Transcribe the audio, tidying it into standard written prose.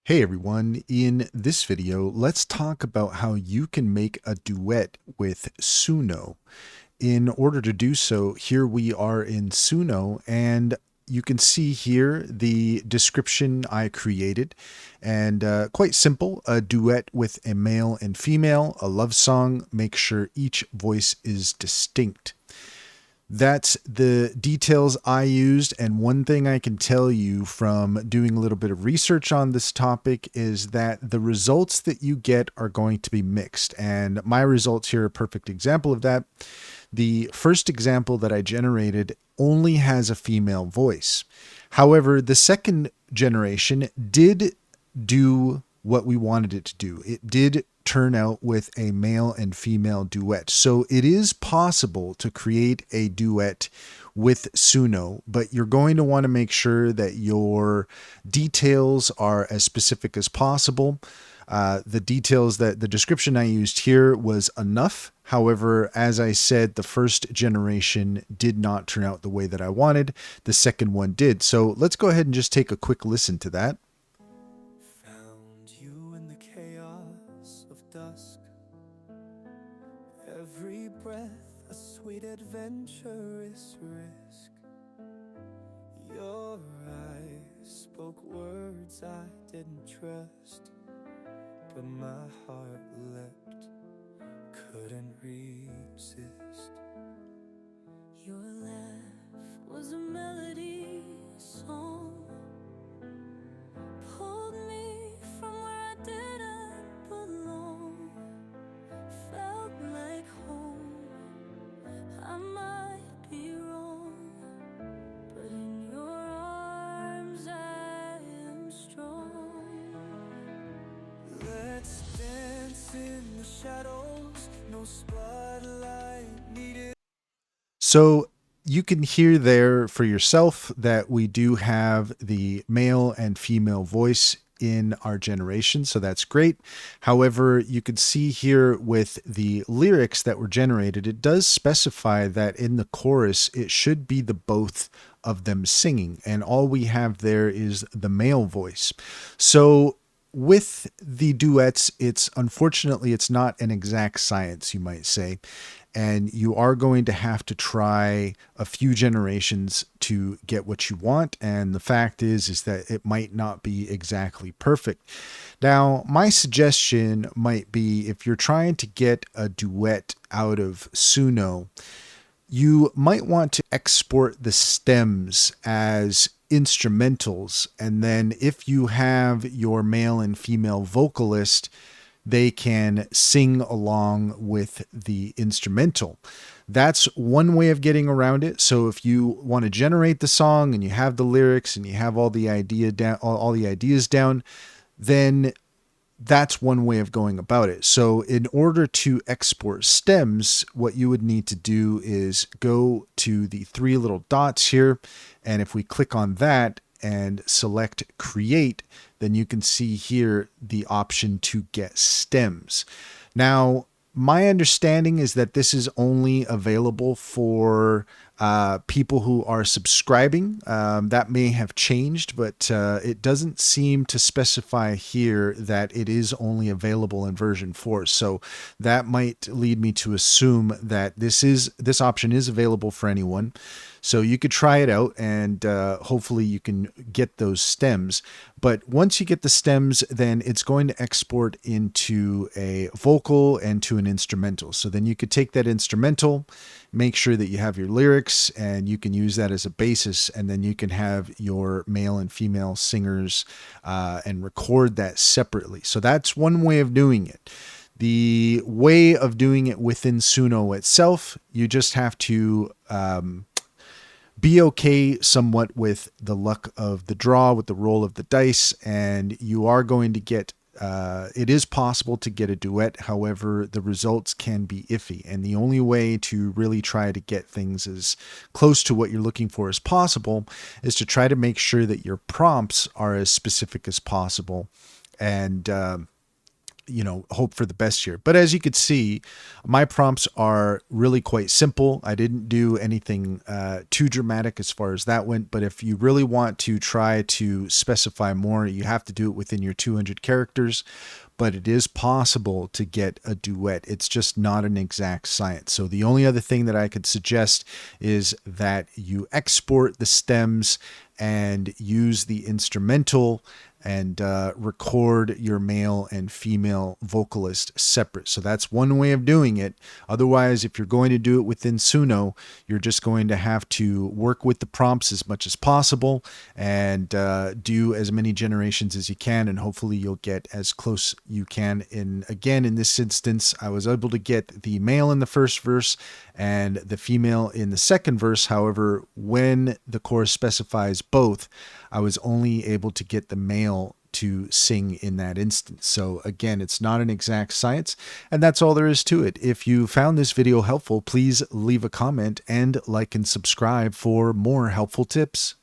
Hey everyone, in this video, let's talk about how you can make a duet with Suno. In order to do so, here we are in Suno, and you can see here the description I created. And quite simple, a duet with a male and female, a love song. Make sure each voice is distinct. That's the details I used. And one thing I can tell you from doing a little bit of research on this topic is that the results that you get are going to be mixed. And my results here are a perfect example of that. The first example that I generated only has a female voice. However, the second generation did do what we wanted it to do. It did turn out with a male and female duet. So it is possible to create a duet with Suno, but you're going to want to make sure that your details are as specific as possible. The details that the description I used here was enough. However, as I said, the first generation did not turn out the way that I wanted. The second one did. So let's go ahead and just take a quick listen to that. Found you in the chaos of dusk. Every breath a sweet adventurous risk. Your eyes spoke words I didn't trust, but my heart leapt, couldn't resist. Your laugh was a melody song, pulled me from where I didn't belong. Felt like home, I might be wrong, but in your arms I am strong. Let's dance in the shadows, no spotlight needed. So you can hear there for yourself that we do have the male and female voice in our generation, so that's great. However, you can see here with the lyrics that were generated, it does specify that in the chorus, it should be the both of them singing, and all we have there is the male voice. So with the duets, unfortunately it's not an exact science, you might say, and you are going to have to try a few generations to get what you want. And the fact is that it might not be exactly perfect. Now, my suggestion might be, if you're trying to get a duet out of Suno, you might want to export the stems as instrumentals. And then if you have your male and female vocalist, they can sing along with the instrumental. That's one way of getting around it. So if you want to generate the song and you have the lyrics and you have all the ideas down, then that's one way of going about it. So in order to export stems, what you would need to do is go to the three little dots here. And if we click on that and select create, then you can see here the option to get stems. Now, my understanding is that this is only available for people who are subscribing. That may have changed, but it doesn't seem to specify here that it is only available in version 4. So that might lead me to assume that this option is available for anyone. So you could try it out, and hopefully you can get those stems. But once you get the stems, then it's going to export into a vocal and to an instrumental. So then you could take that instrumental, make sure that you have your lyrics, and you can use that as a basis. And then you can have your male and female singers and record that separately. So that's one way of doing it. The way of doing it within Suno itself, you just have to be okay somewhat with the luck of the draw, with the roll of the dice, and you are going to get, it is possible to get a duet. However, the results can be iffy, and the only way to really try to get things as close to what you're looking for as possible is to try to make sure that your prompts are as specific as possible. And hope for the best here. But as you could see, my prompts are really quite simple. I didn't do anything too dramatic as far as that went. But if you really want to try to specify more, you have to do it within your 200 characters. But it is possible to get a duet. It's just not an exact science. So the only other thing that I could suggest is that you export the stems and use the instrumental and record your male and female vocalist separate. So that's one way of doing it. Otherwise, if you're going to do it within Suno, you're just going to have to work with the prompts as much as possible and do as many generations as you can, and hopefully you'll get as close you can. Again, in this instance, I was able to get the male in the first verse and the female in the second verse. However, when the chorus specifies both, I was only able to get the male to sing in that instance. So again, it's not an exact science, and that's all there is to it. If you found this video helpful, please leave a comment and like and subscribe for more helpful tips.